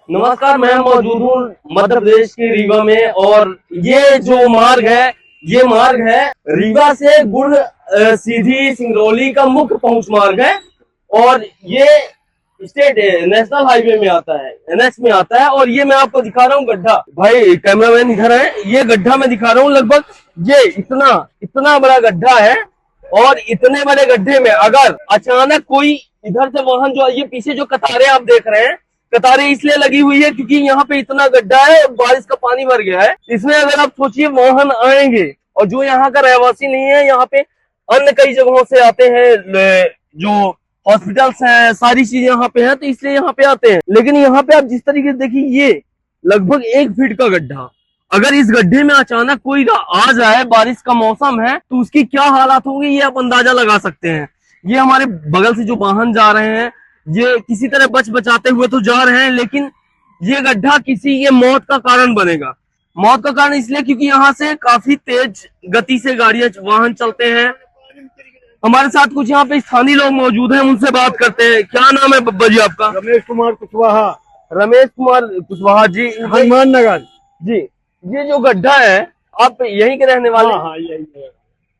नमस्कार, मैं मौजूद हूँ मध्य प्रदेश के रीवा में और ये जो मार्ग है ये मार्ग है रीवा से गुड़ सीधी सिंगरौली का मुख्य पहुंच मार्ग है और ये स्टेट नेशनल हाईवे में आता है, एनएच में आता है। और ये मैं आपको दिखा रहा हूँ गड्ढा, भाई कैमरामैन इधर है, ये गड्ढा मैं दिखा रहा हूँ। लगभग ये इतना इतना बड़ा गड्ढा है और इतने बड़े गड्ढे में अगर अचानक कोई इधर से वाहन जो ये पीछे जो कतारें आप देख रहे हैं, कतारें इसलिए लगी हुई है क्योंकि यहाँ पे इतना गड्ढा है और बारिश का पानी भर गया है। इसमें अगर आप सोचिए वाहन आएंगे और जो यहाँ का रहवासी नहीं है, यहाँ पे अन्य कई जगहों से आते हैं, जो हॉस्पिटल्स हैं, सारी चीजें यहाँ पे हैं, तो इसलिए यहाँ पे आते हैं। लेकिन यहाँ पे आप जिस तरीके से देखिए, ये लगभग 1 फीट का गड्ढा, अगर इस गड्ढे में अचानक कोई आ जाए, बारिश का मौसम है, तो उसकी क्या हालात होंगे ये आप अंदाजा लगा सकते हैं। ये हमारे बगल से जो वाहन जा रहे हैं ये किसी तरह बचाते हुए तो जा रहे हैं, लेकिन ये गड्ढा ये मौत का कारण बनेगा। मौत का कारण इसलिए क्योंकि यहाँ से काफी तेज गति से गाड़ियां वाहन चलते हैं। हमारे साथ कुछ यहाँ पे स्थानीय लोग मौजूद हैं, उनसे बात करते हैं। क्या नाम है बब्बा जी आपका? रमेश कुमार कुशवाहा। रमेश कुमार कुशवाहा जी, हनुमान नगर जी। ये जो गड्ढा है, आप यहीं के रहने वाले? हाँ, यही है।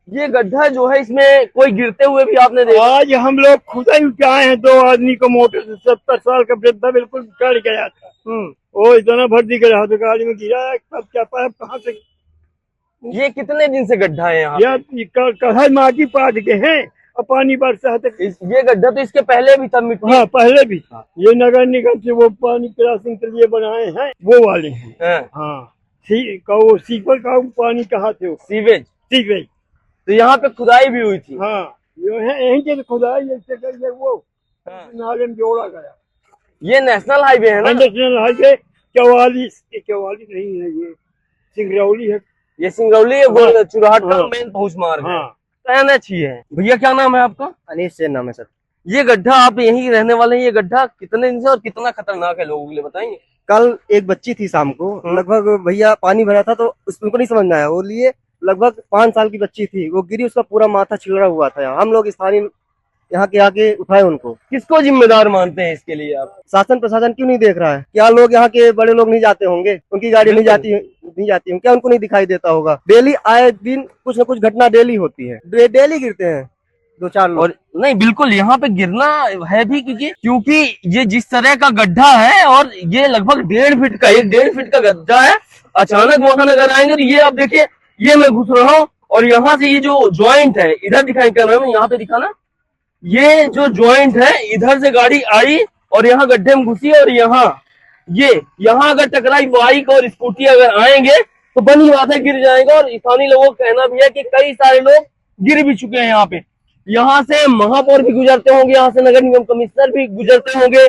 ये गड्ढा जो है, इसमें कोई गिरते हुए भी आपने देखा? आज हम लोग खुद ही उठ आए हैं, 2 आदमी को मोटर से, 70 साल का वृद्धा बिल्कुल चढ़ गया था। वो इतना भर दिख रहा था, गाड़ी में गिरा है। अब क्या पाया कहाँ से? ये कितने दिन से गड्ढा है यहाँ? कढ़ाई माटी पाट के हैं और पानी बरसा है। ये गड्ढा तो इसके पहले भी था मिट्टी? हाँ, पहले भी था। ये नगर निगम से वो पानी क्रॉसिंग के लिए बनाए हैं, वो वाले हैं। हाँ, वो सीवर का पानी कहाँ थे? वो सीवेज। तो यहाँ पे खुदाई भी हुई थी? हाँ, ये है यहीं के खुदाई जैसे करके वो नाले में जोड़ा गया। ये नेशनल हाईवे है ना? नेशनल हाईवे 44 नहीं है, ये सिंगरौली है। ये सिंगरौली है, चुराहट का मेन पहुंच मार्ग है। एनएच ही है। भैया क्या नाम है आपका? अनिश से नाम है सर। ये गड्ढा, आप यहीं रहने वाले हैं, ये गड्ढा कितने दिन से और कितना खतरनाक है लोगों के लिए बताएंगे? कल एक बच्ची थी शाम को, लगभग भैया पानी भरा था तो उनको नहीं समझ में आया, वो लिए लगभग 5 साल की बच्ची थी, वो गिरी, उसका पूरा माथा छिलरा हुआ था। हम लोग स्थानीय यहाँ के आके उठाए उनको। किसको जिम्मेदार मानते हैं इसके लिए आप? शासन प्रशासन क्यों नहीं देख रहा है? क्या लोग यहाँ के बड़े लोग नहीं जाते होंगे? उनकी गाड़ी नहीं जाती होंगी? क्या उनको नहीं दिखाई देता होगा? डेली आए दिन कुछ न कुछ घटना डेली होती है, डेली गिरते हैं 2-4 लोग। और नहीं, बिल्कुल यहाँ पे गिरना है भी, क्योंकि ये जिस तरह का गड्ढा है और ये लगभग 1.5 फीट का गड्ढा है। अचानक वाहन अगर आएंगे तो ये आप देखिए, ये मैं घुस रहा हूँ और यहाँ से ये जो ज्वाइंट है, इधर दिखाई कैमरा में, यहाँ पे दिखाना, ये जो ज्वाइंट है, इधर से गाड़ी आई और यहाँ गड्ढे में घुसी और यहाँ अगर टकराई बाइक और स्कूटी अगर आएंगे तो बनी बात है गिर जाएगा। और स्थानीय लोगों का कहना भी है कि कई सारे लोग गिर भी चुके हैं यहाँ पे। यहाँ से महापौर भी गुजरते होंगे, यहाँ से नगर निगम कमिश्नर भी गुजरते होंगे,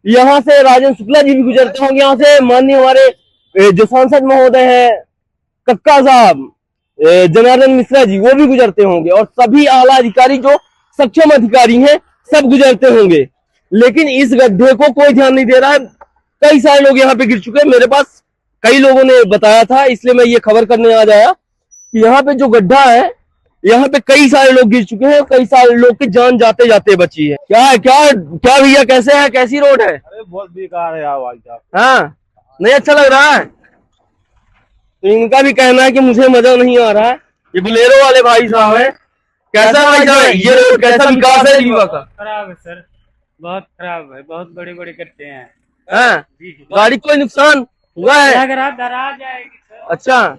यहाँ से राजेंद्र शुक्ला जी भी गुजरते होंगे, यहाँ से माननीय हमारे जो सांसद महोदय है कक्का साहब, जनार्दन मिश्रा जी, वो भी गुजरते होंगे और सभी आला अधिकारी जो सक्षम अधिकारी हैं सब गुजरते होंगे। लेकिन इस गड्ढे को कोई ध्यान नहीं दे रहा है। कई सारे लोग यहाँ पे गिर चुके हैं, मेरे पास कई लोगों ने बताया था, इसलिए मैं ये खबर करने आ जाया कि यहाँ पे जो गड्ढा है, यहाँ पे कई सारे लोग गिर चुके हैं, कई सारे लोग की जान जाते जाते बची है। क्या भैया, कैसे है, कैसी रोड है? अरे बहुत बेकार है यार। हाँ, नहीं अच्छा लग रहा है? तो इनका भी कहना है कि मुझे मजा नहीं आ रहा है। ये बोलेरो वाले भाई साहब है। कैसा भाई साहब, ये रोड कैसा विकास है रीवा का? खराब है सर, बहुत खराब है, बहुत बड़े बड़े करते हैं। हाँ, गाड़ी कोई नुकसान हुआ है? अगर आप डरा जाएगी सर। अच्छा,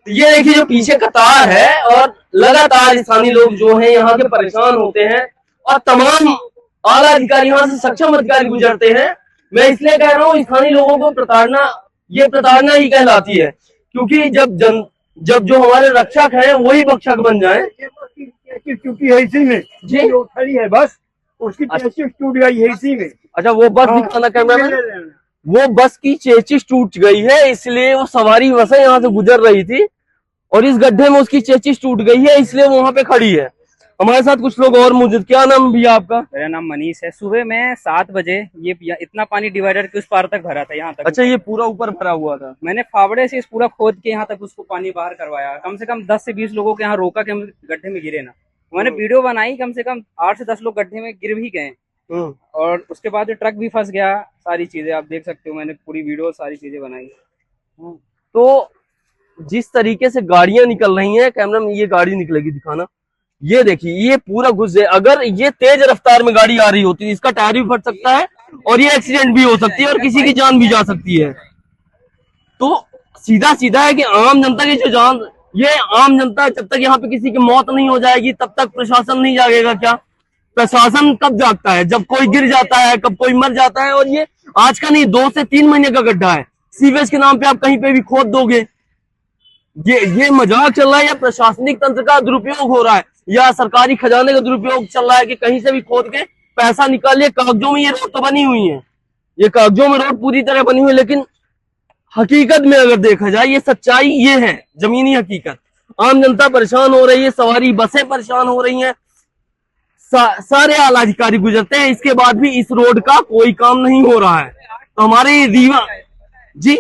ये देखिए जो पीछे कतार है और लगातार स्थानीय लोग जो हैं यहाँ के परेशान होते हैं और तमाम आला अधिकारी, यहाँ से सक्षम अधिकारी गुजरते हैं। मैं इसलिए कह रहा हूँ स्थानीय लोगों को प्रताड़ना, ये प्रताड़ना ही कहलाती है, क्योंकि जब जो हमारे रक्षक हैं वही भक्षक बन जाए। क्योंकि है इसी में जी खड़ी है बस, उसकी चेचिस टूट गई है इसी में। अच्छा, वो बस दिखाना कैमरा में, वो बस की चेचिस टूट गई है, इसलिए वो सवारी बस है यहाँ से गुजर रही थी और इस गड्ढे में उसकी चेचिस टूट गई है, इसलिए वो वहाँ पे खड़ी है। हमारे साथ कुछ लोग और मौजूद। क्या नाम भैया आपका? मेरा नाम मनीष है। सुबह में 7 बजे ये इतना पानी डिवाइडर के उस पार तक भरा था, यहाँ तक। अच्छा, ये पूरा ऊपर भरा हुआ था? मैंने फावड़े से इस पूरा खोद के यहाँ तक उसको पानी बाहर करवाया। कम से कम 10 से 20 लोगों के यहाँ रोका कि हम गड्ढे में गिरे ना। मैंने वीडियो बनाई, कम से कम 8 से 10 लोग गड्ढे में गिर भी गए और उसके बाद ट्रक भी फंस गया, सारी चीजें आप देख सकते हो, मैंने पूरी वीडियो सारी चीजें बनाई। तो जिस तरीके से गाड़ियां निकल रही हैं, कैमरा में ये गाड़ी निकलेगी दिखाना, ये देखिए ये पूरा घुस जाए। अगर ये तेज रफ्तार में गाड़ी आ रही होती है, इसका टायर भी फट सकता है और ये एक्सीडेंट भी हो सकती है और किसी की जान भी जा सकती है। तो सीधा सीधा है कि आम जनता की जो जान, ये आम जनता जब तक यहाँ पे किसी की मौत नहीं हो जाएगी तब तक प्रशासन नहीं जागेगा। क्या प्रशासन कब जागता है? जब कोई गिर जाता है, कब कोई मर जाता है। और ये आज का नहीं, 2 से 3 महीने का गड्ढा है। सीवेज के नाम पे आप कहीं पे भी खोद दोगे। ये मजाक चल रहा है या प्रशासनिक तंत्र का दुरुपयोग हो रहा है या सरकारी खजाने का दुरुपयोग चल रहा है कि कहीं से भी खोद के पैसा निकालिए। कागजों में ये रोड तो बनी हुई है, ये कागजों में रोड पूरी तरह बनी हुई है, लेकिन हकीकत में अगर देखा जाए ये सच्चाई ये है, जमीनी हकीकत। आम जनता परेशान हो रही है, सवारी बसें परेशान हो रही हैं, सारे आला अधिकारी गुजरते हैं, इसके बाद भी इस रोड का कोई काम नहीं हो रहा है। तो हमारे रीवा जी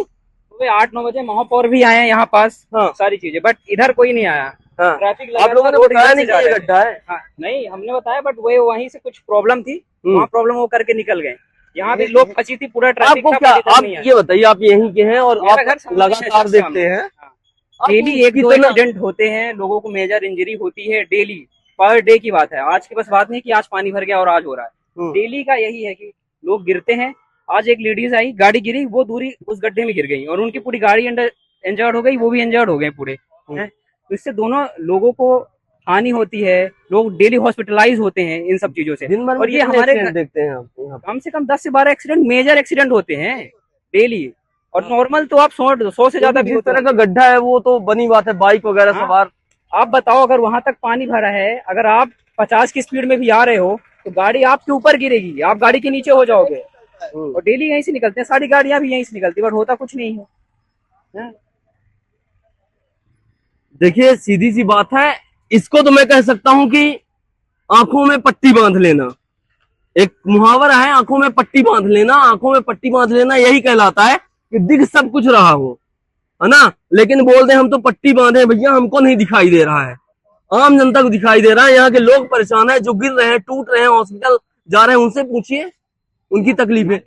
8-9 बजे महापौर भी आए हैं यहाँ पास, हाँ। सारी चीजें, बट इधर कोई नहीं आया। हाँ। ट्रैफिक आप लोगों ने बताया नहीं कि ये गड्ढा है? हाँ, नहीं हमने बताया, बट वो वहीं से कुछ प्रॉब्लम थी, वहाँ प्रॉब्लम वो करके निकल गए। यहाँ भी लोग फंसी थी, पूरा ट्रैफिक। आपको क्या, आप ये बताइए, आप यहीं के हैं और आप लगातार देखते हैं, डेली 1-2 एक्सीडेंट होते हैं, लोगों को मेजर इंजरी होती है डेली, पर डे की बात है। आज की बस बात नहीं कि आज पानी भर गया और आज हो रहा है, डेली का यही है कि लोग गिरते हैं। आज एक लेडीज आई, गाड़ी गिरी, वो दूरी उस गड्ढे में गिर गई और उनकी पूरी गाड़ी इंजर्ड हो गई, वो भी इंजर्ड हो गए पूरे। तो इससे दोनों लोगों को हानि होती है, लोग डेली हॉस्पिटलाइज होते हैं इन सब चीजों से। दिन भर में और ये हमारे देखते हैं आप, कम से कम 10 से 12 एक्सीडेंट, मेजर एक्सीडेंट होते हैं डेली। और नॉर्मल तो आप 100 से ज्यादा भी जिस तरह का गड्ढा है वो तो बनी बात है, बाइक वगैरह सवार। आप बताओ, अगर वहां तक पानी भरा है, अगर आप 50 की स्पीड में भी आ रहे हो तो गाड़ी आपके ऊपर गिरेगी, आप गाड़ी के नीचे हो जाओगे। और डेली यहीं से निकलते हैं, सारी गाड़ियां भी यहीं से निकलती है, बट होता कुछ नहीं है। देखिए सीधी सी बात है, इसको तो मैं कह सकता हूं कि आंखों में पट्टी बांध लेना। एक मुहावरा है, आंखों में पट्टी बांध लेना। आंखों में पट्टी बांध लेना यही कहलाता है कि दिख सब कुछ रहा हो, है ना, लेकिन बोल दे हम तो पट्टी बांधे भैया, हमको नहीं दिखाई दे रहा है, आम जनता को दिखाई दे रहा है। यहाँ के लोग परेशान है, जो गिर रहे हैं, टूट रहे हैं, हॉस्पिटल जा रहे हैं, उनसे पूछिए उनकी तकलीफें।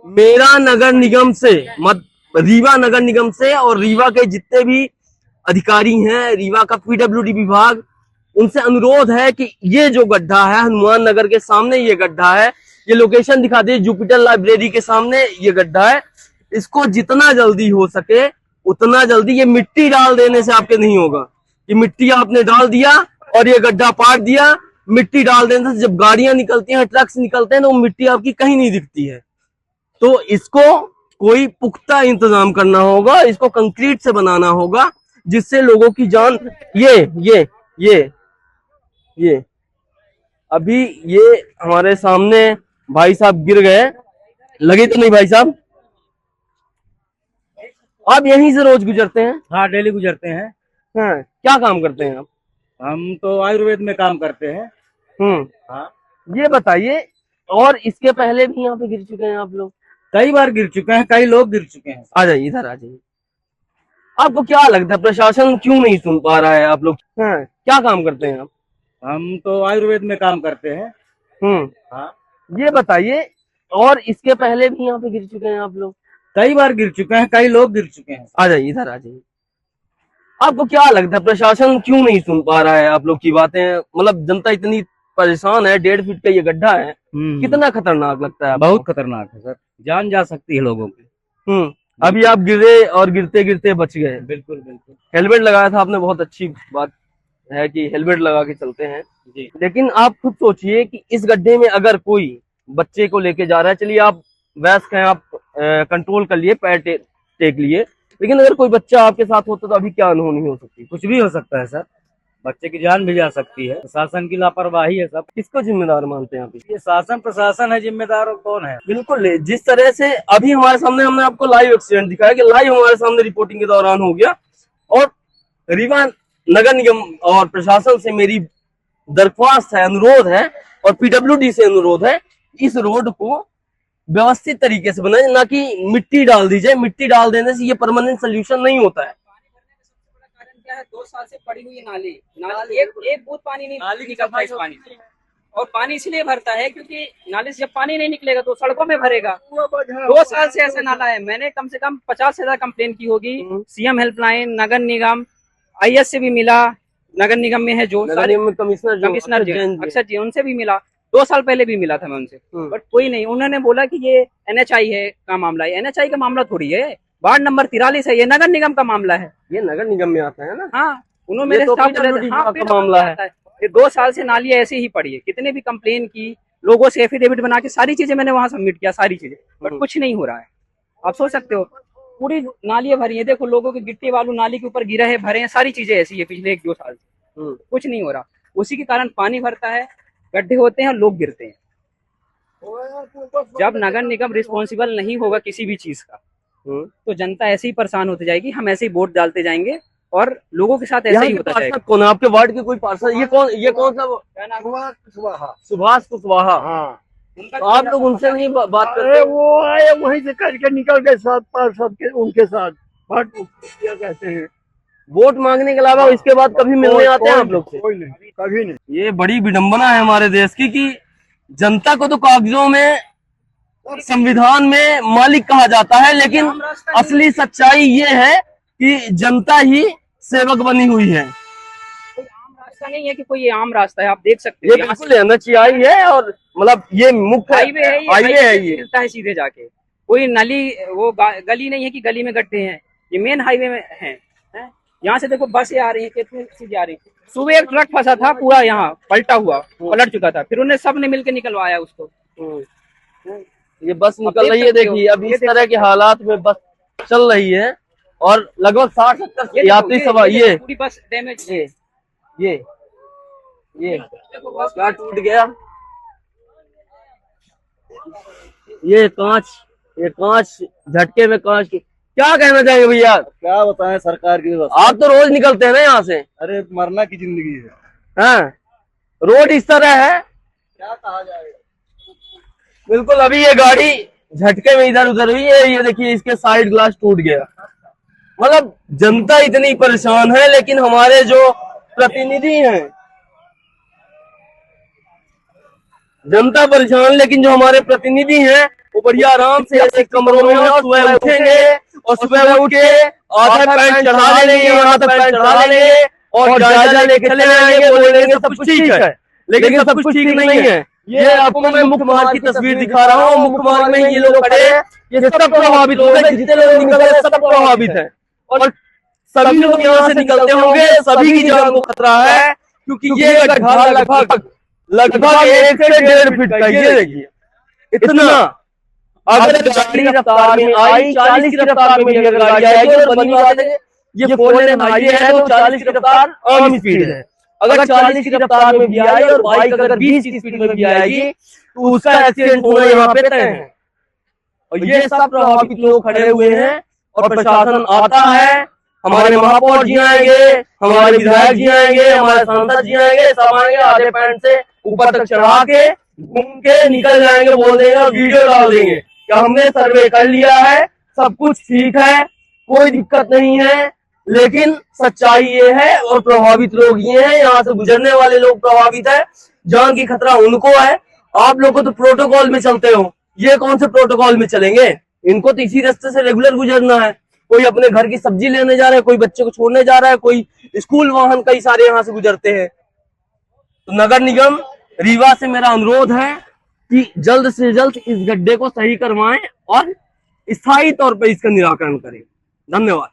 मेरा नगर निगम से, रीवा नगर निगम से और रीवा के जितने भी अधिकारी हैं, रीवा का पीडब्ल्यूडी विभाग, उनसे अनुरोध है कि ये जो गड्ढा है हनुमान नगर के सामने, ये गड्ढा है, ये लोकेशन दिखा दे, जुपिटर लाइब्रेरी के सामने ये गड्ढा है, इसको जितना जल्दी हो सके उतना जल्दी, ये मिट्टी डाल देने से आपके नहीं होगा। ये मिट्टी आपने डाल दिया और ये गड्ढा पाट दिया, मिट्टी डाल देने से जब गाड़ियां निकलती हैं, ट्रक्स निकलते हैं, तो मिट्टी आपकी कहीं नहीं दिखती है। तो इसको कोई पुख्ता इंतजाम करना होगा, इसको कंक्रीट से बनाना होगा, जिससे लोगों की जान। ये अभी ये हमारे सामने भाई साहब गिर गए, लगे तो नहीं भाई साहब? आप यहीं से रोज गुजरते हैं? हाँ, डेली गुजरते हैं। हाँ, क्या काम करते हैं आप? हम तो आयुर्वेद में काम करते हैं। हाँ। ये बताइए, और इसके पहले भी यहाँ पे गिर चुके हैं आप लोग? कई बार गिर चुके हैं, कई लोग गिर चुके हैं। आ जाइए, इधर आ जाइए। आपको क्या लगता है प्रशासन क्यों नहीं सुन पा रहा है? आप लोग क्या काम करते हैं आप? हम तो आयुर्वेद में काम करते हैं। हाँ। ये बताइए, और इसके पहले भी यहाँ पे गिर चुके हैं आप लोग? कई बार गिर चुके हैं, कई लोग गिर चुके हैं। आ जाइए, इधर आ जाइए। आपको क्या लगता है प्रशासन क्यों नहीं सुन पा रहा है आप लोग की बातें? मतलब जनता इतनी परेशान है, 1.5 फीट का ये गड्ढा है, कितना खतरनाक लगता है? बहुत खतरनाक है सर, जान जा सकती है लोगों की। अभी आप गिरे और गिरते गिरते बच गए। बिल्कुल बिल्कुल। हेलमेट लगाया था आपने, बहुत अच्छी बात है कि हेलमेट लगा के चलते हैं जी। लेकिन आप खुद सोचिए कि इस गड्ढे में अगर कोई बच्चे को लेके जा रहा है, चलिए आप वयस्क हैं, आप कंट्रोल कर लिए, पैर टेक लिए, लेकिन अगर कोई बच्चा आपके साथ होता तो अभी क्या अनहोनी हो सकती? कुछ भी हो सकता है सर, बच्चे की जान भी जा सकती है। शासन की लापरवाही है सब। किसको जिम्मेदार मानते हैं आप? ये शासन प्रशासन है जिम्मेदार, और कौन है? बिल्कुल, जिस तरह से अभी हमारे सामने, हमने आपको लाइव एक्सीडेंट दिखाया कि लाइव हमारे सामने रिपोर्टिंग के दौरान हो गया। और रीवा नगर निगम और प्रशासन से मेरी दरख्वास्त है, अनुरोध है, और पीडब्ल्यूडी से अनुरोध है, इस रोड को व्यवस्थित तरीके से बनाए, ना कि मिट्टी डाल दी जाए। मिट्टी डाल देने से ये परमानेंट सोल्यूशन नहीं होता है। 2 साल से पड़ी हुई नाली एक बूंद पानी नहीं निकलता इस पानी से। और पानी इसलिए भरता है क्योंकि नाले से जब पानी नहीं निकलेगा तो सड़कों में भरेगा। 2 साल से ऐसा नाला है। मैंने कम से कम 50 से ज्यादा कंप्लेन की होगी। CM helpline, Nagar Nigam, IS से भी मिला, नगर निगम में है जो कमिश्नर अक्षर जी, उनसे भी मिला। 2 साल पहले भी मिला था मैं उनसे, बट कोई नहीं। उन्होंने बोला कि ये NHI है का मामला है। NHI का मामला थोड़ी है, वार्ड नंबर 43 है, ये नगर निगम का मामला है। ये नगर निगम में आता है ना। हाँ, उन्होंने मेरे साथ मामला है। ये 2 साल से नाली ऐसे ही पड़ी है। कितने भी कंप्लेन की, लोगों से एफिडेविट बना के सारी चीजें मैंने वहां सबमिट किया, सारी चीजें, बट कुछ नहीं हो रहा है। आप सोच सकते हो, पूरी नालियां भरी है। देखो, लोगों के गिट्टी बालू नाली के ऊपर गिरा है, भरे हैं, सारी चीजें ऐसी है पिछले 1-2 साल से। कुछ नहीं हो रहा। उसी के कारण पानी भरता है, गड्ढे होते हैं, लोग गिरते हैं। जब नगर निगम रिस्पॉन्सिबल नहीं होगा किसी भी चीज का, तो जनता ऐसे ही परेशान होती जाएगी। हम ऐसे ही वोट डालते जाएंगे और लोगों के साथ ऐसे ही होता जाएगा। कौन है आपके वार्ड के कोई पार्षद? ये कौन सा? सुभाष कुशवाहा। हाँ, तो आप लोग उनसे नहीं बात करते? अरे वो आए वहीं से करके निकल गए साथ पार्षद के, उनके साथ बात क्या कहते हैं, वोट मांगने के अलावा इसके बाद कभी मिलने आते हैं आप लोग से? कोई नहीं, कभी नहीं। ये बड़ी विडंबना है हमारे देश की कि जनता को तो कागजों में, संविधान में मालिक कहा जाता है, लेकिन असली सच्चाई ये है कि जनता ही सेवक बनी हुई है। कोई आम रास्ता नहीं है कि कोई ये आम रास्ता है। आप देख सकते ये बिल्कुल NHI है और मतलब ये मुख्य हाईवे है, ये मिलता है सीधे जाके। कोई नली वो गली नहीं है कि गली में गड्ढे हैं। ये मेन हाईवे में है। यहाँ से देखो बसें आ रही है, कितनी चीजें आ रही है। सुबह एक ट्रक फंसा था पूरा, यहाँ पलटा हुआ, पलट चुका था, फिर उन्हें सबने मिलकर निकलवाया उसको। ये बस निकल रही है, देखिए अब इस तरह के हालात में बस चल रही है और लगभग 60-70 यात्री सवार। ये पूरी बस डैमेज। ये क्या टूट गया? ये कांच झटके में कांच की। क्या कहना चाहेंगे भैया? क्या बताएं सरकार की व्यवस्था। आप तो रोज निकलते हैं ना यहाँ से? अरे मरना की जिंदगी है। हाँ, रोड इस तरह है, क्या कहा जाएगा। बिल्कुल। अभी ये गाड़ी झटके में इधर उधर हुई है, ये देखिए इसके साइड ग्लास टूट गया। मतलब जनता इतनी परेशान है, लेकिन हमारे जो प्रतिनिधि हैं, जनता परेशान, लेकिन जो हमारे प्रतिनिधि हैं वो बढ़िया आराम से ऐसे कमरों में और सुबह उठेंगे और सुबह उठ के आधा पैंट चढ़ा लेंगे, आधा पैंट चढ़ा लेंगे और जायजा लेके चले जाएंगे, बोलेंगे सब कुछ ठीक है, लेकिन सब कुछ ठीक नहीं है। ये आपको मैं मुख्य मार्ग की तस्वीर दिखा रहा हूँ। मुख्य मार्ग में ये लोग खड़े हैं, ये सब प्रभावित हो गए, जितने लोग निकल रहे सब प्रभावित है और सभी लोग यहाँ से निकलते होंगे, सभी की जान को खतरा है, क्योंकि ये गड्ढा लगभग 1 से 1.5 फीट का। ये देखिए इतना, अगर गाड़ी रफ्तार में आई 40 की रफ्तार में अगर गाड़ी आएगी, और बनी बात है ये 4 लेन हाईवे है तो 40 की रफ्तार आम स्पीड है। अगर 40 की रफ्तार में भी आई और बाइक अगर 20 की स्पीड में भी आएगी तो उसका एक्सीडेंट होना यहाँ पे तय है। और ये सब प्रभावित लोग खड़े हुए हैं और प्रशासन आता है, हमारे महापौर जी आएंगे, हमारे विधायक जी आएंगे, हमारे सांसद जी आएंगे, सब आएंगे, आधे पैंट से ऊपर तक चढ़ा के घूम के निकल जाएंगे, बोल देंगे और वीडियो डाल देंगे कि हमने सर्वे कर लिया है, सब कुछ ठीक है, कोई दिक्कत नहीं है। लेकिन सच्चाई ये है और प्रभावित लोग ये हैं, यहाँ से गुजरने वाले लोग प्रभावित है, जान की खतरा उनको है। आप लोग तो प्रोटोकॉल में चलते हो, ये कौन से प्रोटोकॉल में चलेंगे? इनको तो इसी रास्ते से रेगुलर गुजरना है। कोई अपने घर की सब्जी लेने जा रहा है, कोई बच्चे को छोड़ने जा रहा है, कोई स्कूल वाहन, कई सारे यहाँ से गुजरते हैं। तो नगर निगम रीवा से मेरा अनुरोध है कि जल्द से जल्द इस गड्ढे को सही करवाएं और स्थायी तौर पर इसका निराकरण करें। धन्यवाद।